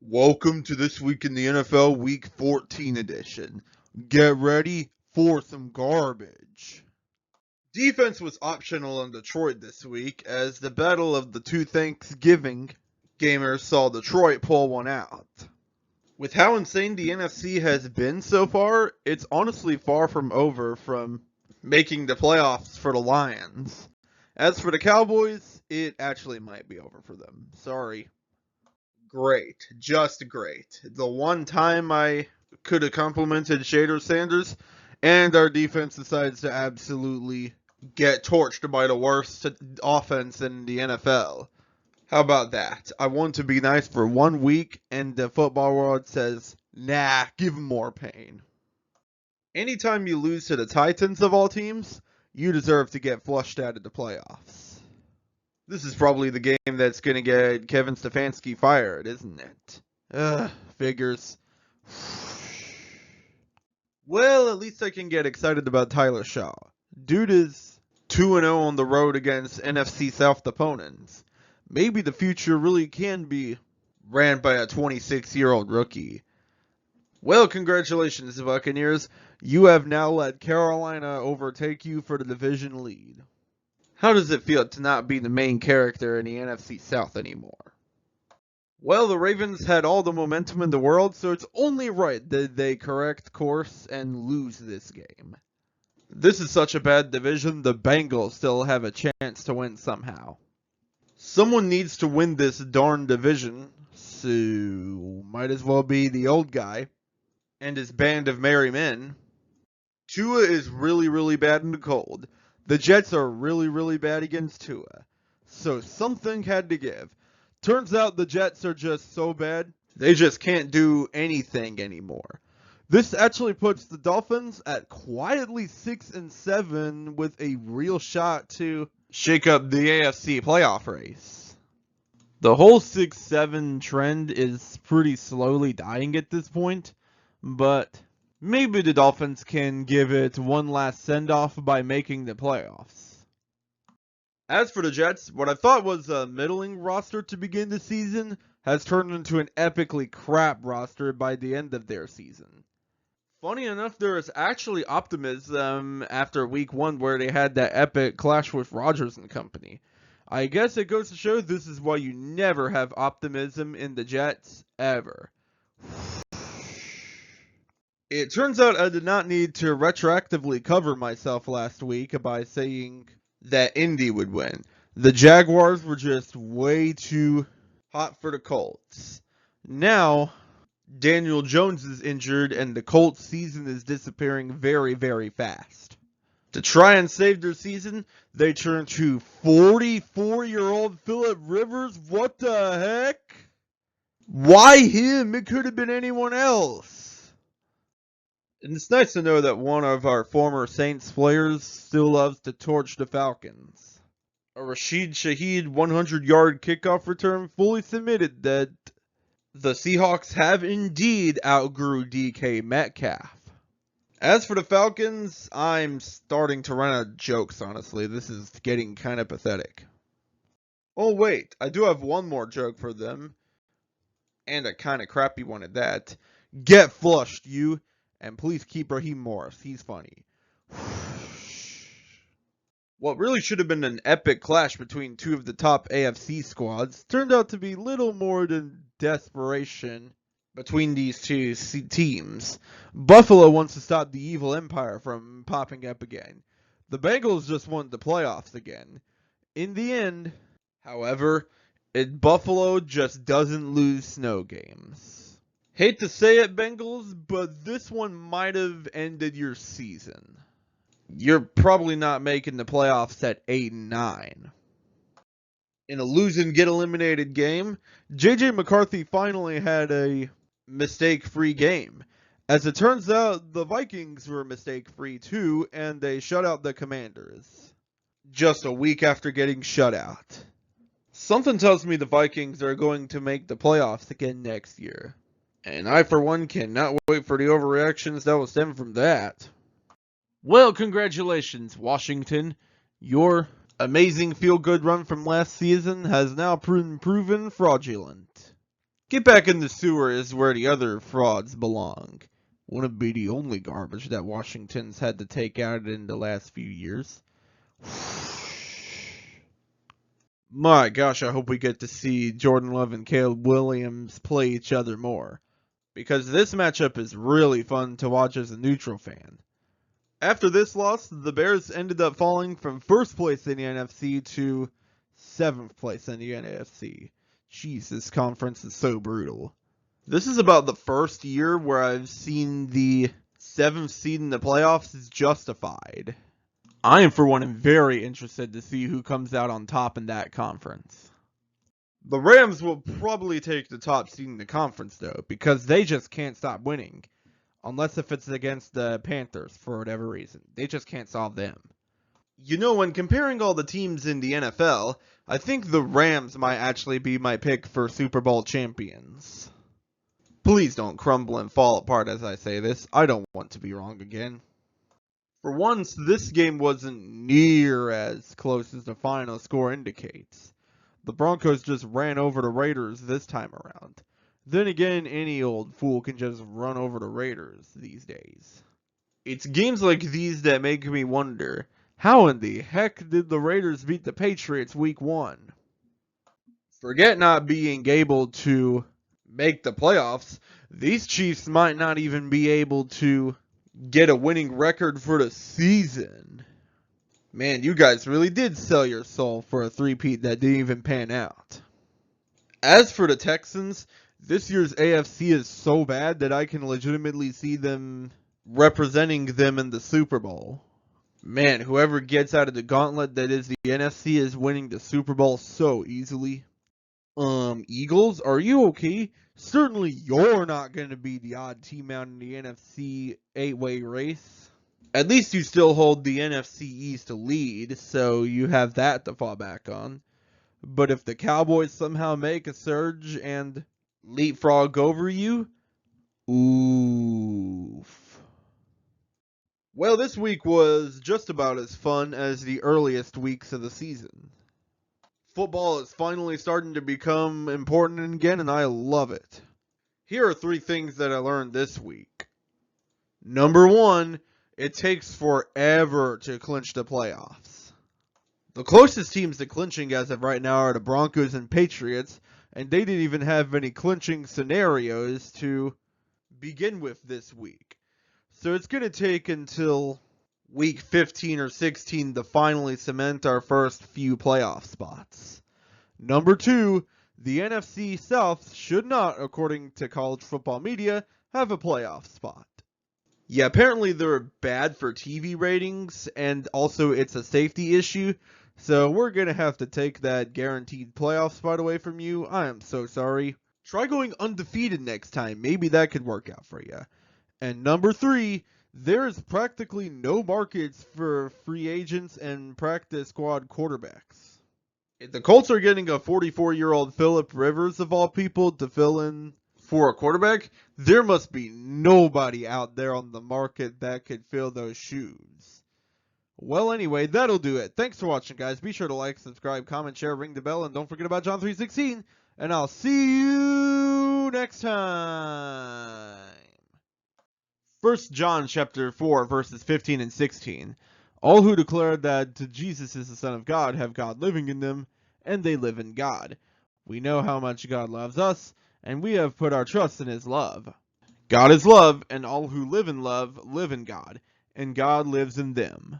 Welcome to This Week in the NFL Week 14 edition. Get ready for some garbage. Defense was optional in Detroit this week as the battle of the two Thanksgiving gamers saw Detroit pull one out. With how insane the NFC has been so far, it's honestly far from over from making the playoffs for the Lions. As for the Cowboys, it actually might be over for them. Sorry. Great, just great. The one time I could have complimented Shader Sanders, and our defense decides to absolutely get torched by the worst offense in the NFL. How about that? I want to be nice for 1 week, and the football world says, nah, give him more pain. Anytime you lose to the Titans of all teams, you deserve to get flushed out of the playoffs. This is probably the game that's going to get Kevin Stefanski fired, isn't it? Figures. Well, at least I can get excited about Tyler Shaw. Dude is 2-0 on the road against NFC South opponents. Maybe the future really can be ran by a 26-year-old rookie. Well, congratulations, Buccaneers. You have now let Carolina overtake you for the division lead. How does it feel to not be the main character in the NFC South anymore? Well, the Ravens had all the momentum in the world, so it's only right that they correct course and lose this game. This is such a bad division, the Bengals still have a chance to win somehow. Someone needs to win this darn division, so might as well be the old guy and his band of merry men. Tua is really, really bad in the cold. The Jets are really, really bad against Tua. So something had to give. Turns out the Jets are just so bad, they just can't do anything anymore. This actually puts the Dolphins at quietly 6-7 with a real shot to shake up the AFC playoff race. The whole 6-7 trend is pretty slowly dying at this point, but maybe the Dolphins can give it one last send-off by making the playoffs. As for the Jets, what I thought was a middling roster to begin the season has turned into an epically crap roster by the end of their season. Funny enough, there is actually optimism after week 1 where they had that epic clash with Rodgers and company. I guess it goes to show this is why you never have optimism in the Jets, ever. It turns out I did not need to retroactively cover myself last week by saying that Indy would win. The Jaguars were just way too hot for the Colts. Now, Daniel Jones is injured and the Colts season is disappearing very, very fast. To try and save their season, they turn to 44-year-old Phillip Rivers. What the heck? Why him? It could have been anyone else. And it's nice to know that one of our former Saints players still loves to torch the Falcons. A Rashid Shaheed 100-yard kickoff return fully submitted that the Seahawks have indeed outgrew DK Metcalf. As for the Falcons, I'm starting to run out of jokes, honestly. This is getting kind of pathetic. Oh wait, I do have one more joke for them. And a kind of crappy one at that. Get flushed, you. And please keep Raheem Morris. He's funny. What really should have been an epic clash between two of the top AFC squads turned out to be little more than desperation between these two teams. Buffalo wants to stop the evil empire from popping up again. The Bengals just want the playoffs again. In the end, however, Buffalo just doesn't lose snow games. Hate to say it, Bengals, but this one might have ended your season. You're probably not making the playoffs at 8-9. In a lose and get eliminated game, J.J. McCarthy finally had a mistake-free game. As it turns out, the Vikings were mistake-free too, and they shut out the Commanders. Just a week after getting shut out. Something tells me the Vikings are going to make the playoffs again next year. And I, for one, cannot wait for the overreactions that will stem from that. Well, congratulations, Washington. Your amazing feel-good run from last season has now proven fraudulent. Get back in the sewer is where the other frauds belong. Wouldn't be the only garbage that Washington's had to take out in the last few years. My gosh, I hope we get to see Jordan Love and Caleb Williams play each other more, because this matchup is really fun to watch as a neutral fan. After this loss, the Bears ended up falling from first place in the NFC to 7th place in the NFC. Jeez, this conference is so brutal. This is about the first year where I've seen the 7th seed in the playoffs is justified. I am, for one, very interested to see who comes out on top in that conference. The Rams will probably take the top seed in the conference, though, because they just can't stop winning. Unless if it's against the Panthers, for whatever reason. They just can't solve them. You know, when comparing all the teams in the NFL, I think the Rams might actually be my pick for Super Bowl champions. Please don't crumble and fall apart as I say this. I don't want to be wrong again. For once, this game wasn't near as close as the final score indicates. The Broncos just ran over the Raiders this time around. Then again, any old fool can just run over the Raiders these days. It's games like these that make me wonder, how in the heck did the Raiders beat the Patriots week 1? Forget not being able to make the playoffs, these Chiefs might not even be able to get a winning record for the season. Man, you guys really did sell your soul for a three-peat that didn't even pan out. As for the Texans, this year's AFC is so bad that I can legitimately see them representing them in the Super Bowl. Man, whoever gets out of the gauntlet that is the NFC is winning the Super Bowl so easily. Eagles, are you okay? Certainly you're not going to be the odd team out in the NFC 8-way race. At least you still hold the NFC East lead, so you have that to fall back on. But if the Cowboys somehow make a surge and leapfrog over you, oof. Well, this week was just about as fun as the earliest weeks of the season. Football is finally starting to become important again, and I love it. Here are 3 things that I learned this week. Number 1, it takes forever to clinch the playoffs. The closest teams to clinching as of right now are the Broncos and Patriots, and they didn't even have any clinching scenarios to begin with this week. So it's going to take until week 15 or 16 to finally cement our first few playoff spots. Number 2, the NFC South should not, according to college football media, have a playoff spot. Yeah, apparently they're bad for TV ratings, and also it's a safety issue, so we're going to have to take that guaranteed playoff spot away from you. I am so sorry. Try going undefeated next time. Maybe that could work out for you. And number 3, there is practically no markets for free agents and practice squad quarterbacks. If the Colts are getting a 44-year-old Phillip Rivers, of all people, to fill in for a quarterback, there must be nobody out there on the market that could fill those shoes. Well, anyway, that'll do it. Thanks for watching, guys. Be sure to like, subscribe, comment, share, ring the bell, and don't forget about John 3:16. And I'll see you next time. 1 John chapter 4, verses 15 and 16. All who declare that Jesus is the Son of God have God living in them, and they live in God. We know how much God loves us, and we have put our trust in His love. God is love, and all who live in love live in God, and God lives in them.